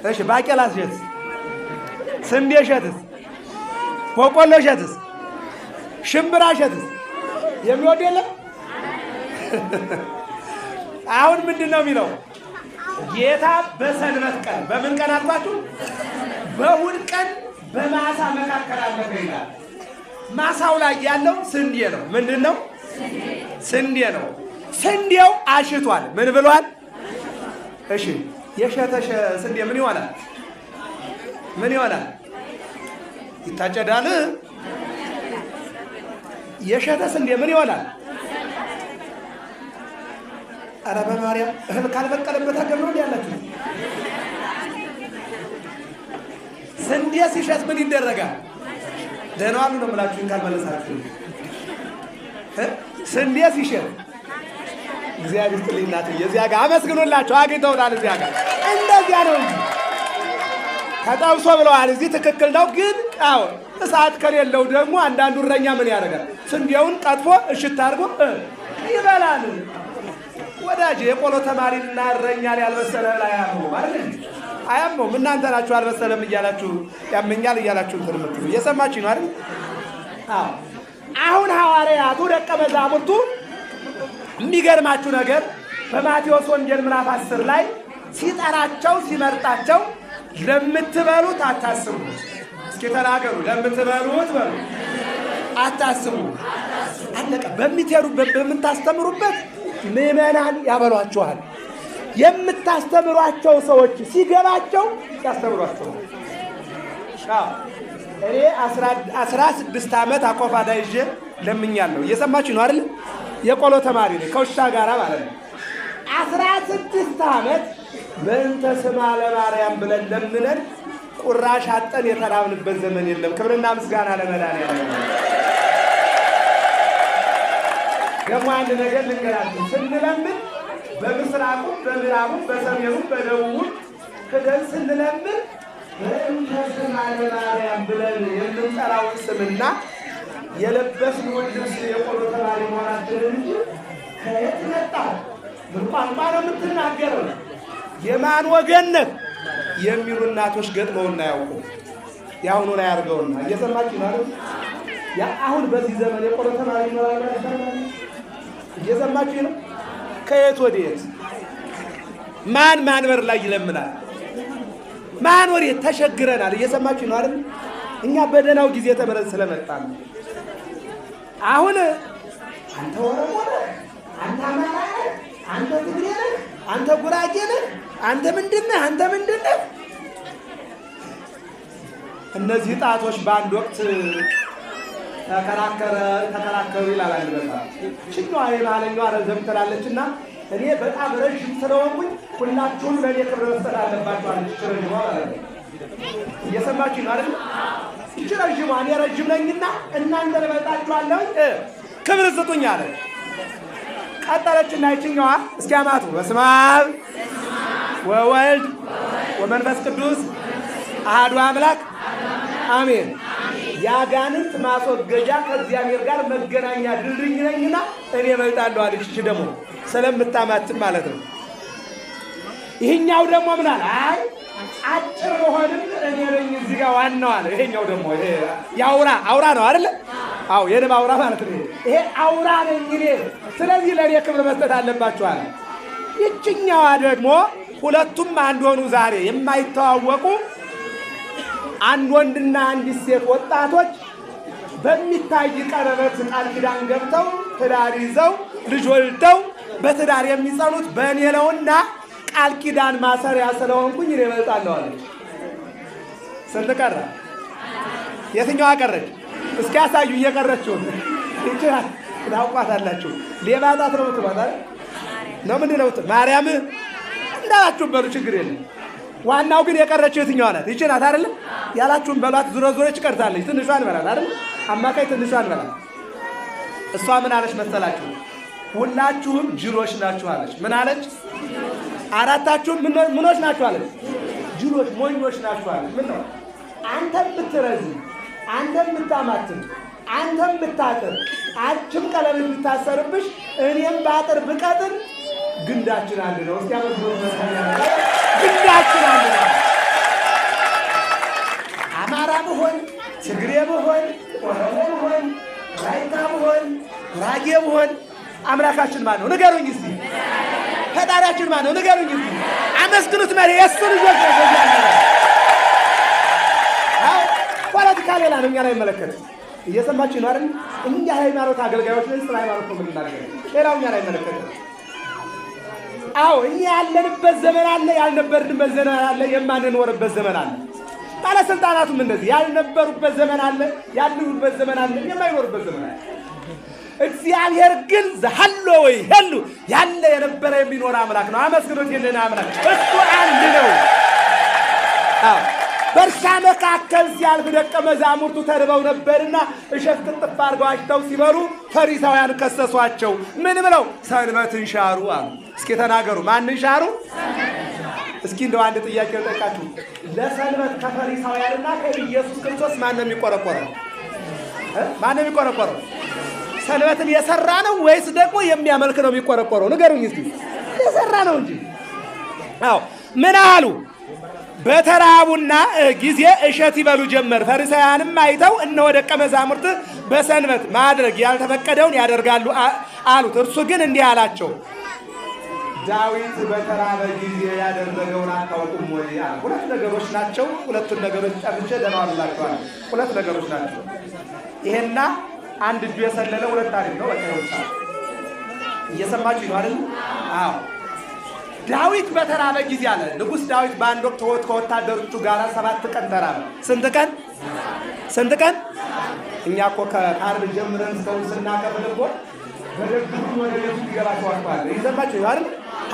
እሺ ባቄላ እሸትስ፣ ስንዴ እሸትስ፣ በቆሎ እሸትስ፣ ሽምብራ እሸትስ የሚወድ የለም? አሁን ምንድን ነው የሚለው? ጌታ በሰንበት ቀን በምን ቀን አልኳችሁ? በእሑድ ቀን በማሳ መካከል አለፈ ይላል። ማሳው ላይ ያለው ስንዴ ነው። ምንድን ነው? ስንዴ ነው። ስንዴው አሽቷል። ምን ብሏል? እሺ የሸተ ስንዴ ምን ይሆናል? ምን ይሆናል? ይታጨዳል። የሸተ ስንዴ ምን ይሆናል? ኧረ በማርያም እህል ካልበቀለበት ሀገር ነው ያላችሁ። ስንዴ ሲሸት ምን ይደረጋል? ደህና ዋሉ ነው የምላችሁ። ካልመለሳችሁ ስንዴ ሲሸት እግዚአብሔር ጥልናት እዚያ ጋር አመስግኑላቸው። አግኝተውታል። እዚያ ጋር እንደዚያ ነው እንጂ ተጠብሶ ብለዋል። እዚህ ትክክል ነው። ግን አዎ እሳት ከሌለው ደግሞ አንዳንዱ እረኛ ምን ያደርጋል? ስንዴውን ቀጥፎ እሽት አድርጎ ይበላል። ወዳጅ የቆሎ ተማሪና እረኛ ያልበሰለ ላይ አያመው ማለት ነው። አያመው እናንተ ናችሁ አልበሰለም እያላችሁ ያመኛል እያላችሁ እንትን የምትሉ እየሰማችሁ ነው አይደል? አዎ አሁን ሐዋርያቱ ደቀ መዛሙርቱ የሚገርማችሁ ነገር በማቴዎስ ወንጌል ምዕራፍ 10 ላይ ሲጠራቸው ሲመርጣቸው ለምትበሉት አታስቡ። እስኪ ተናገሩ። ለምትበሉት በሉ አታስቡ። አለቀ። በምትሄዱበት በምታስተምሩበት ምዕመናን ያበሏችኋል። የምታስተምሯቸው ሰዎች ሲገባቸው ያስተምሯቸው። እኔ 16 ዓመት አቆፋዳ ይዤ ለምኛለሁ። እየሰማችሁ ነው አይደል? የቆሎ ተማሪ ነኝ ከውሻ ጋር ማለት ነው። 16 ዓመት በእንተ ስማ ለማርያም ብለን ለምነን ቁራሽ አጠን የተራብንበት ዘመን የለም። ክብርና ምስጋና ለመድኃኒዓለም። ደግሞ አንድ ነገር ልንገራችሁ። ስንለምን በምስራቁ በምዕራቡ በሰሜኑ በደቡቡ ክደን ስንለምን በእንተ ስማ ለማርያም ብለን የምንጠራውን ስምና የለበስነውን ልብስ የቆሎ ተማሪ መሆናችንን እንጂ ከየት መጣ ምን ቋንቋ ነው የምትናገረው የማን ወገነት የሚሉ እናቶች ገጥመውና ያውቁ ያሁኑ ላይ አድርገውና እየሰማችሁ ነው። ያ አሁን በዚህ ዘመን የቆሎ ተማሪ ነው እየሰማችሁ ነው። ከየት ወዴት? ማን በር ላይ ይለምናል? ማን ወዴት? ተሸግረናል። እየሰማችሁ ነው አይደል? እኛ በደህናው ጊዜ ተመረን ስለመጣን አሁን አንተ ኦሮሞ ነህ፣ አንተ አማራ ነህ፣ አንተ ትግሬ ነህ፣ አንተ ጉራጌ ነህ፣ አንተ ምንድን ነህ? እነዚህ ጣቶች በአንድ ወቅት ተከራከሩ ይላል አንድ መጽሐፍ። ችኛዋ የመሀለኛዋ ረዘም ትላለችና እኔ በጣም ረዥም ስለሆንኩኝ ሁላችሁም ለእኔ ክብር መስጠት አለባችሁ አለች። ረዥሟ ማለት ነው። እየሰማችሁ ነው አይደል? ይቺ ረዥሟ እኔ ረዥም ነኝና እናንተ ልበልጣችኋለሁኝ ክብር ስጡኝ አለች። ቀጠለችና ይችኛዋ እስኪ አማቱ በስመ አብ ወወልድ ወመንፈስ ቅዱስ አሐዱ አምላክ አሜን። የአጋንንት ማስወገጃ ከእግዚአብሔር ጋር መገናኛ ድልድይ ነኝና እኔ እበልጣለሁ አለች። እቺ ደግሞ ስለምታማትም ማለት ነው። ይሄኛው ደግሞ ምን አለ? አይ አጭር መሆንም እኔ ነኝ እዚህ ጋር ዋናው አለ። ይሄኛው ደግሞ ይሄ አውራ ነው አይደል? አዎ የንብ አውራ ማለት ነው። ይሄ አውራ ነኝ እኔ፣ ስለዚህ ለእኔ ክብር መስጠት አለባችሁ አለ። ይችኛዋ ደግሞ ሁለቱም አንድ ሆኑ። ዛሬ የማይተዋወቁ አንድ ወንድና አንዲት ሴት ወጣቶች በሚታይ ቀለበት ቃል ኪዳን ገብተው ትዳር ይዘው ልጅ ወልደው በትዳር የሚጸኑት በእኔ ነውና ቃል ኪዳን ማሰሪያ ስለሆንኩኝ እኔ እበልጣለሁ አለች። ስንት ቀረ? የትኛዋ ቀረች? እስኪ ያሳዩ። እየቀረችው ይችላል ታውቋታላችሁ። ሌባ ጣት ነው የምትሏት አይደል? ነው ምንድን ነው ማርያም እንዳላችሁ በሉ ችግር የለም። ዋናው ግን የቀረችው የትኛዋ ናት? ይቺ ናት አይደል? ያላችሁን በሏት። ዙረች ቀርታለች። ትንሿን በላት አይደል? አማካይ ትንሿን በላት። እሷ ምን አለች መሰላችሁ? ሁላችሁም ጅሎች ናችሁ አለች። ምን አለች? አራታችሁም ምኖች ናችሁ አለች? ጅሎች፣ ሞኞች ናችሁ አለች። ምን ነው አንተም ብትረዝም፣ አንተም ብታማትም፣ አንተም ብታጥር፣ አንቺም ቀለበት ብታሰርብሽ፣ እኔም ባጥር ብቀጥር ግንዳችን አንድ ነው። እስኪ ግንዳችን አንድ ነው። አማራ ብሆን፣ ትግሬ ብሆን፣ ኦሮሞ ብሆን፣ ራይታ ብሆን፣ ጉራጌ ብሆን አምላካችን ማን ነው? ንገሩኝ እስቲ። ፈጣሪያችን ማን ነው? ንገሩኝ እስቲ። አመስግኑት። ማለት የእሱ ልጆች ነው። ፖለቲካ ሌላ ነው፣ እኛን አይመለከትም። እየሰማችሁ ነው አይደል? እኛ ሃይማኖት አገልጋዮች ነን። ስለ ሃይማኖት ነው የምንናገረው። ሌላው እኛን አይመለከትም። አዎ እኛ ያለንበት ዘመን አለ፣ ያልነበርንበት ዘመን አለ፣ የማንኖርበት ዘመን አለ። ባለስልጣናቱም እንደዚህ ያልነበሩበት ዘመን አለ፣ ያሉበት ዘመን አለ፣ የማይኖርበት ዘመን አለ። እግዚአብሔር ግን ዘሐሎ ወይ ሄሉ ያለ የነበረ የሚኖር አምላክ ነው። አመስግኑት። ይሄንን አምላክ እሱ አንድ ነው። አዎ በእርሻ መካከል ሲያልፍ ደቀ መዛሙርቱ ተርበው ነበርና እሸት ቅጥፍ አድርገው አሽተው ሲበሉ ፈሪሳውያን ከሰሷቸው። ምን ብለው? ሰንበትን ሻሩ አሉ። እስኪ ተናገሩ፣ ማንን ሻሩ? እስኪ እንደው አንድ ጥያቄ ልጠይቃችሁ። ለሰንበት ከፈሪሳውያንና ከኢየሱስ ክርስቶስ ማን ነው የሚቆረቆረው? ማን ነው የሚቆረቆረው? ሰንበትን የሰራ ነው ወይስ ደግሞ የሚያመልክ ነው የሚቆረቆረው? ንገሩኝ እስኪ። የሰራ ነው እንጂ። አዎ ምን አሉ? በተራቡና ጊዜ እሸት ይበሉ ጀመር። ፈሪሳውያንም አይተው እነሆ ደቀ መዛሙርት በሰንበት ማድረግ ያልተፈቀደውን ያደርጋሉ አሉት። እርሱ ግን እንዲህ አላቸው፣ ዳዊት በተራበ ጊዜ ያደረገውን አታውቁም ወይ? ሁለት ነገሮች ናቸው። ሁለቱን ነገሮች ጨርሼ ደማዋላችኋል። ሁለት ነገሮች ናቸው። ይሄና አንድ እጁ የሰለለ ሁለት ታሪክ ነው። በቃ ይወጣል። እየሰማችሁ ነው አይደል? አዎ ዳዊት በተራበ ጊዜ አለ። ንጉሥ ዳዊት በአንድ ወቅት ከወታደሮቹ ጋር 7 ቀን ተራበ። ስንት ቀን? እኛ እኮ ከዓርብ ጀምረን እስከ ስናከብር እኮ በደግሞ ወደ ቤቱ ይገባ ተዋጥቷል። ይሰማችሁ ነው አይደል?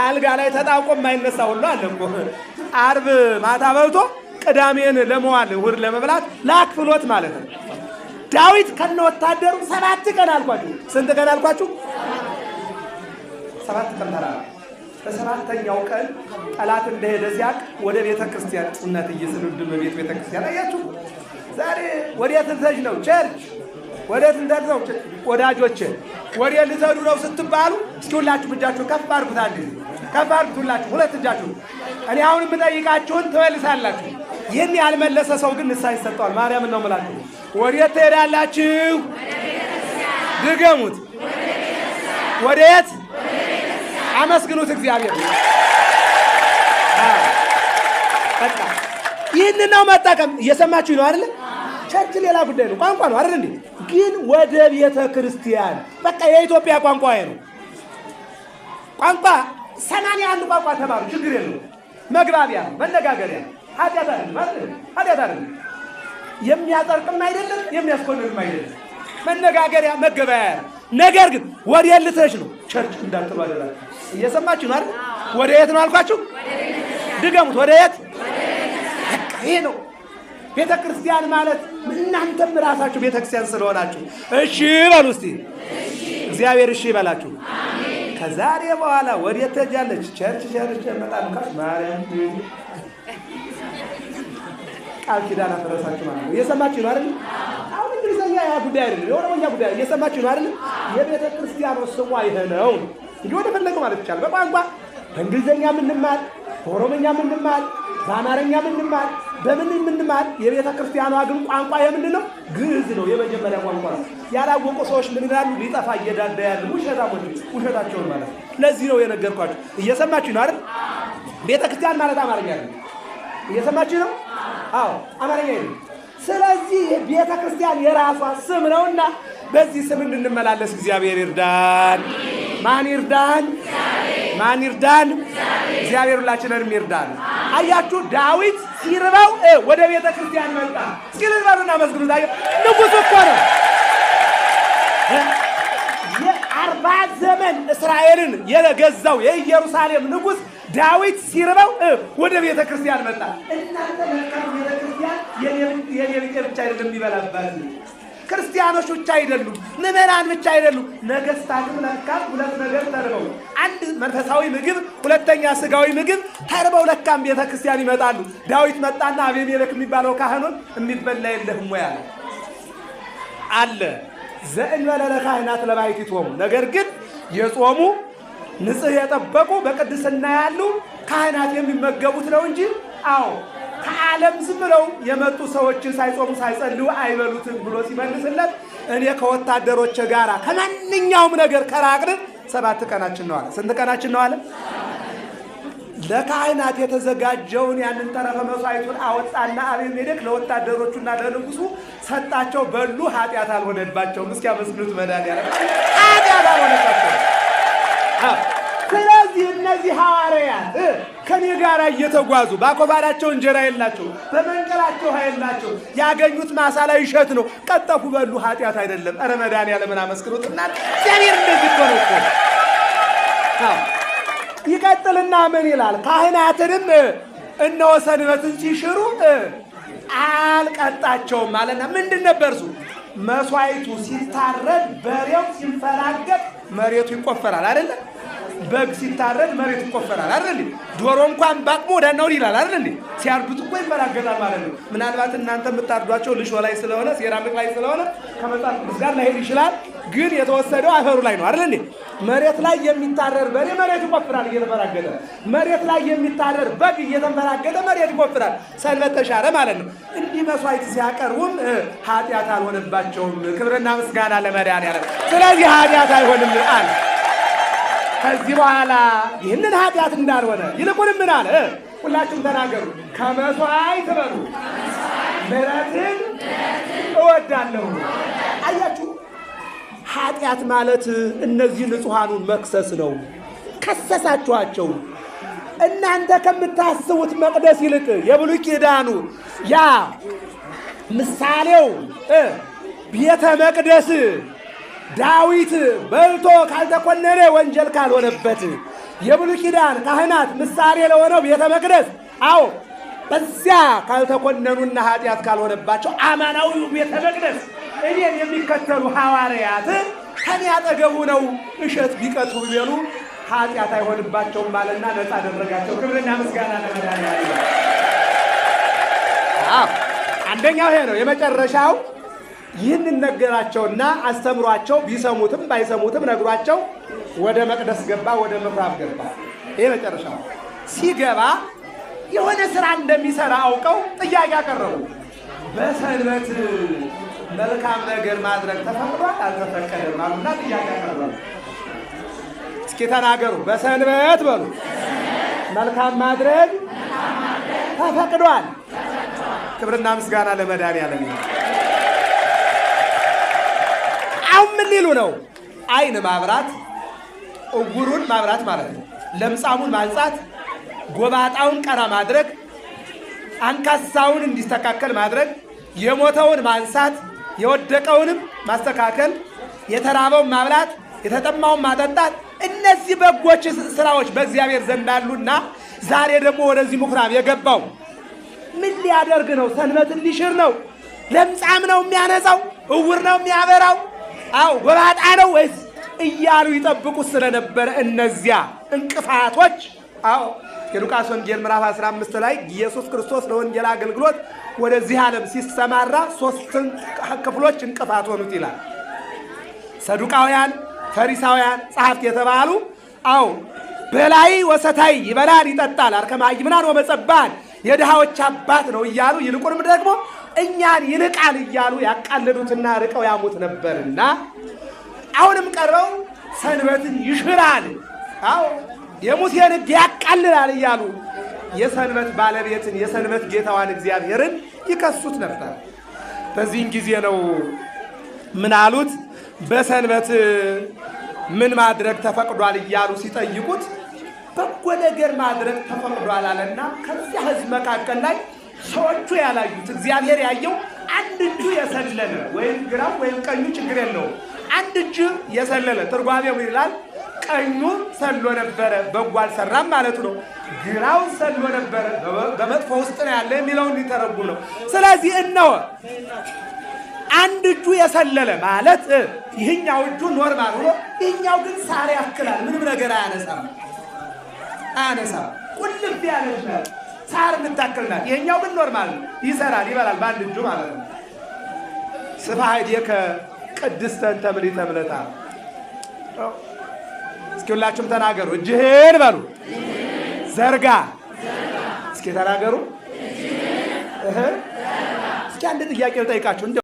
አልጋ ላይ ተጣብቆ የማይነሳ ሁሉ አለ እኮ። ዓርብ ማታ በልቶ ቅዳሜን ለመዋል እሑድ ለመብላት ላክፍሎት ማለት ነው። ዳዊት ከነ ወታደሩ 7 ቀን አልኳችሁ። ስንት ቀን አልኳችሁ? 7 ቀን ተራበ። በሰባተኛው ቀን ጠላት እንደሄደ ሲያቅ ወደ ቤተ ክርስቲያን ጩነት እየሰሉድም ቤተ ክርስቲያን አያችሁ። ዛሬ ወዴት ልትሄጂ ነው? ቸርች። ወዴት ልትሄጂ ነው? ወዳጆቼ ወዴት ልትሄዱ ነው ስትባሉ እስኪ ሁላችሁም እጃችሁን ከፍ አድርጉት። አንድ ከፍ አድርጉት ሁላችሁ፣ ሁለት እጃችሁ። እኔ አሁን የምጠይቃችሁን ትመልሳላችሁ። ይህን ያልመለሰ ሰው ግን ንስሐ ይሰጠዋል። ማርያምን ነው የምላችሁ። ወዴት ትሄዳላችሁ? ድገሙት። ወዴት? አመስግኑት እግዚአብሔር። በቃ ይህንን ነው መጠቀም። እየሰማችሁ ነው አይደል? ቸርች ሌላ ጉዳይ ነው፣ ቋንቋ ነው አይደል እንዴ? ግን ወደ ቤተ ክርስቲያን በቃ የኢትዮጵያ ቋንቋ ነው። ቋንቋ 81 ቋንቋ ተማሩ፣ ችግር የለውም። መግባቢያ ነው፣ መነጋገሪያ ነው። ኃጢአት አይደለም። የሚያጠርቅም አይደለም፣ የሚያስኮንንም አይደለም። መነጋገሪያ መገበያያ። ነገር ግን ወደ ልትረሽ ነው ቸርች እንዳትሉ አደራችሁ። እየሰማችሁ ነው አይደል? ወደ የት ነው አልኳችሁ? ድገሙት። ወደ የት? ይሄ ነው ቤተ ክርስቲያን ማለት። እናንተም ራሳችሁ ቤተ ክርስቲያን ስለሆናችሁ እሺ በሉ እስቲ። እግዚአብሔር እሺ ይበላችሁ። ከዛሬ በኋላ ወዴት ትሄጃለች? ቸርች ይመጣሉ። ማርያም ቃል ኪዳን አፈረሳችሁ ማለት ነው። እየሰማችሁ ነው አይደል? አሁን እንግሊዘኛ ያ ጉዳይ አይደለም፣ የኦሮሞኛ ጉዳይ። እየሰማችሁ ነው አይደል? የቤተ ክርስቲያኑ ስሟ ይሄ ነው። እንዲህ ወደ ፈለገው ማለት ይቻላል። በቋንቋ በእንግሊዘኛ ምንማር፣ በኦሮሞኛ ምንማር፣ በአማርኛ ምንማር፣ በምን ምንማር፣ የቤተ ክርስቲያኗ ግን ቋንቋ የምንድን ነው? ግዕዝ ነው። የመጀመሪያ ቋንቋ ነው። ያላወቁ ሰዎች ምን ይላሉ? ሊጠፋ እየዳዳ ያለ ውሸታቸውን ማለት ነው። ለዚህ ነው የነገርኳችሁ። እየሰማችሁ ነው አይደል? ቤተ ክርስቲያን ማለት አማርኛ ነው። እየሰማችሁ ነው? አዎ አማርኛ ነው። ስለዚህ ቤተ ክርስቲያን የራሷ ስም ነውና በዚህ ስም እንድንመላለስ እግዚአብሔር ይርዳን። ማን ይርዳን? ማን ይርዳን? እግዚአብሔር ሁላችንንም ይርዳን። አያችሁ ዳዊት ሲርበው ወደ ቤተ ክርስቲያን መጣ። እስኪ ልበሉና መስግኑ። ንጉሥ እኮ ነው። የ40 ዘመን እስራኤልን የገዛው የኢየሩሳሌም ንጉሥ ዳዊት ሲርበው ወደ ቤተ ክርስቲያን መጣ። እናንተ ለካም ቤተ ክርስቲያን የኔ ብቻ አይደለም የሚበላባት፣ ክርስቲያኖች ብቻ አይደሉም፣ ምዕመናን ብቻ አይደሉም። ነገስታትም ለካም ሁለት ነገር ተርበው፣ አንድ መንፈሳዊ ምግብ፣ ሁለተኛ ስጋዊ ምግብ ተርበው ለካም ቤተ ክርስቲያን ይመጣሉ። ዳዊት መጣና አቤሜሌክ የሚባለው ካህኑን የሚበላ የለህም ወይ አለ። ዘእንበለ ለካህናት ለባሕቲቶሙ፣ ነገር ግን የጾሙ ንጽህ የጠበቁ በቅድስና ያሉ ካህናት የሚመገቡት ነው እንጂ አዎ ከዓለም ዝም ብለው የመጡ ሰዎችን ሳይጾሙ ሳይጸልዩ አይበሉትም ብሎ ሲመልስለት እኔ ከወታደሮች ጋር ከማንኛውም ነገር ከራቅን 7 ቀናችን ነው አለ። ስንት ቀናችን ነው አለ? ለካህናት የተዘጋጀውን ያንን ተረፈ መስዋዕቱን አወጣና አቤሜሌክ ለወታደሮቹና ለንጉሱ ሰጣቸው። በሉ፣ ኃጢአት አልሆነባቸውም። እስኪ አመስግኑት መድኃኒዓለም። ኃጢአት አልሆነባቸውም። ስለዚህ እነዚህ ሐዋርያት ከኔ ጋር እየተጓዙ ባኮባዳቸው እንጀራ የላቸው፣ በመንገላቸው ውሃ የላቸው፣ ያገኙት ማሳ ላይ እሸት ነው። ቀጠፉ፣ በሉ፣ ኃጢአት አይደለም። ኧረ መድኃኒዓለምን አመስግኑትና እግዚአብሔር እንደዚህ እኮ ነው እኮ። ይቀጥልና ምን ይላል? ካህናትንም እነሆ ሰንበትን ሲሽሩ አልቀጣቸውም ማለትና ምንድን ነበር እሱ? መስዋዕቱ ሲታረድ በሬው ሲንፈራገጥ መሬቱ ይቆፈራል አይደለ? በግ ሲታረድ መሬቱ ይቆፈራል አይደል? ዶሮ እንኳን ባቅሞ ወዳናውን ይላል አይደል? ሲያርዱት እኮ ይንፈራገጣል ማለት ነው። ምናልባት እናንተ የምታርዷቸው ልሾ ላይ ስለሆነ ሴራሚክ ላይ ስለሆነ ከመጽሐፍ ቅዱስ ጋር ላይሄድ ይችላል። ግን የተወሰደው አፈሩ ላይ ነው አይደል? መሬት ላይ የሚታረድ በሬ መሬት ይቆፍራል እየተንፈራገጠ፣ መሬት ላይ የሚታረድ በግ እየተንፈራገጠ መሬት ይቆፍራል። ሰንበት ተሻረ ማለት ነው። እንዲህ መስዋዕት ሲያቀርቡም ኃጢአት አልሆነባቸውም። ክብርና ምስጋና ለመድኃኒዓለም። ስለዚህ ኃጢአት አይሆንም አለ። ከዚህ በኋላ ይህንን ኃጢአት እንዳልሆነ ይልቁንም ምን አለ? ሁላችሁም ተናገሩ። ከመስዋዕት በሉ ምሕረትን እወዳለሁ። አያችሁ፣ ኃጢአት ማለት እነዚህ ንጹሐኑን መክሰስ ነው። ከሰሳችኋቸው። እናንተ ከምታስቡት መቅደስ ይልቅ የብሉይ ኪዳኑ ያ ምሳሌው ቤተ መቅደስ ዳዊት በልቶ ካልተኮነነ ወንጀል ካልሆነበት የብሉይ ኪዳን ካህናት ምሳሌ ለሆነው ቤተ መቅደስ አዎ በዚያ ካልተኮነኑና ኃጢአት ካልሆነባቸው አማናዊው ቤተ መቅደስ እኔን የሚከተሉ ሐዋርያት ከኔ አጠገቡ ነው እሸት ቢቀጡ ቢበሉ ኃጢአት አይሆንባቸውም ማለትና ነፃ አደረጋቸው። ክብርና ምስጋና ለመድኃኒዓለም። አንደኛው ይሄ ነው። የመጨረሻው ይህንን ነገራቸውና አስተምሯቸው፣ ቢሰሙትም ባይሰሙትም ነግሯቸው ወደ መቅደስ ገባ፣ ወደ ምኩራብ ገባ። ይሄ መጨረሻው ሲገባ የሆነ ስራ እንደሚሰራ አውቀው ጥያቄ አቀረቡ። በሰንበት መልካም ነገር ማድረግ ተፈቅዷል አልተፈቀደም አሉና ጥያቄ አቀረቡ። እስኪ ተናገሩ። በሰንበት በሉ መልካም ማድረግ ተፈቅዷል። ክብርና ምስጋና ለመድኃኒዓለም። አሁን ምን ሊሉ ነው? ዓይን ማብራት፣ እውሩን ማብራት ማለት ነው። ለምጻሙን ማንጻት፣ ጎባጣውን ቀና ማድረግ፣ አንካሳውን እንዲስተካከል ማድረግ፣ የሞተውን ማንሳት፣ የወደቀውንም ማስተካከል፣ የተራበውን ማብላት፣ የተጠማውን ማጠጣት፣ እነዚህ በጎች ስራዎች በእግዚአብሔር ዘንድ አሉና ዛሬ ደግሞ ወደዚህ ምኩራብ የገባው ምን ሊያደርግ ነው? ሰንበትን ሊሽር ነው? ለምጻም ነው የሚያነጻው? እውር ነው የሚያበራው? አው ጎባጣ ነው ወይስ እያሉ ይጠብቁ ስለነበረ እነዚያ እንቅፋቶች። አው የሉቃስ ወንጌል ምዕራፍ 15 ላይ ኢየሱስ ክርስቶስ ለወንጌል አገልግሎት ወደዚህ ዓለም ሲሰማራ 3 ክፍሎች እንቅፋት ሆኑት ይላል። ሰዱቃውያን፣ ፈሪሳውያን፣ ጸሐፍት የተባሉ አው በላይ ወሰታይ ይበላል ይጠጣል አርከማይ ምናን ወመጸባን የድሃዎች አባት ነው እያሉ ይልቁንም ደግሞ እኛን ይልቃል እያሉ ያቃለዱትና ርቀው ያሙት ነበርና አሁንም ቀረው ሰንበትን ይሽራል፣ አው የሙሴን ሕግ ያቃልላል እያሉ የሰንበት ባለቤትን የሰንበት ጌታዋን እግዚአብሔርን ይከሱት ነበር። በዚህን ጊዜ ነው ምን አሉት? በሰንበት ምን ማድረግ ተፈቅዷል እያሉ ሲጠይቁት በጎ ነገር ማድረግ ተፈቅዷል አለና ከዚያ ሕዝብ መካከል ላይ ሰዎቹ ያላዩት እግዚአብሔር ያየው አንድ እጁ የሰለለ ወይም ግራው ወይም ቀኙ ችግር የለውም። አንድ እጁ የሰለለ ትርጓሜው ይላል ቀኙ ሰሎ ነበረ፣ በጎ አልሰራም ማለቱ ነው። ግራው ሰሎ ነበረ፣ በመጥፎ ውስጥ ነው ያለ የሚለውን ሊተረጉም ነው። ስለዚህ እነሆ አንድ እጁ የሰለለ ማለት ይህኛው እጁ ኖርማል ሆኖ ይህኛው ግን ሳር ያክላል፣ ምንም ነገር አያነሳም። ቁልፍ ያለች ነው፣ ሳር የምታክልናት። ይህኛው ግን ኖርማል ይሰራል፣ ይበላል በአንድ እጁ ማለት ነው። ስብሐት ቅድስተ እንተ ምልዕተ እምነታ። እስኪ ሁላችሁም ተናገሩ። እጅህን በሉ ዘርጋ። እስኪ ተናገሩ። እስኪ አንድ ጥያቄ ልጠይቃችሁ።